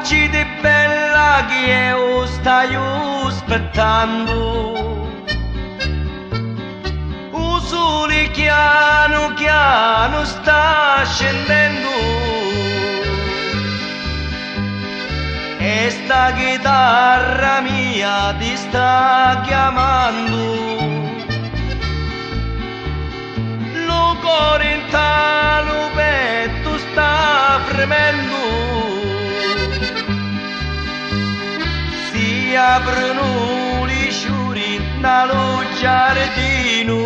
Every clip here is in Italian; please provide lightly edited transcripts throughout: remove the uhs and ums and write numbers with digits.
Facci di bella che io stai aspettando. Il sole piano piano sta scendendo e sta chitarra mia ti sta chiamando. Lo cuore in talo petto sta fremendo. Si aprono gli sciuri dallo giardino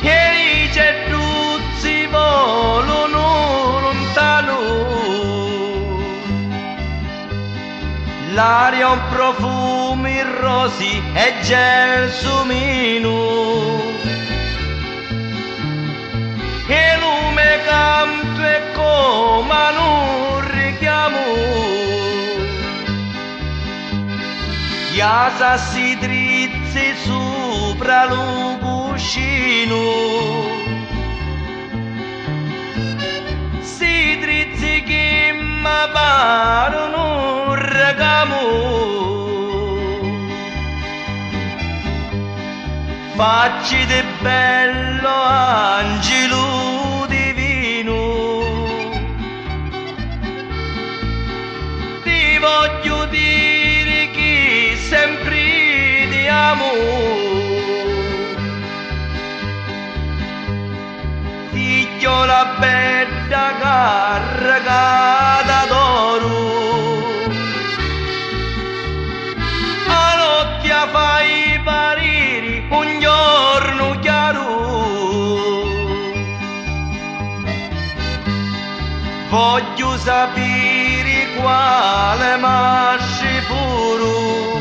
e i cedruzzi volano lontano. L'aria un profumo rosi e gelsomino e lume canto e come un richiamo. Ya si drizzi sopra lo cuscino, si drizzi che mi pare un ragamo. Facci di bello angelo divino, ti voglio dire che sempre ti amo. Figliola bella carregata d'oro, a notte fai parire un giorno chiaro. Voglio sapere quale masci puro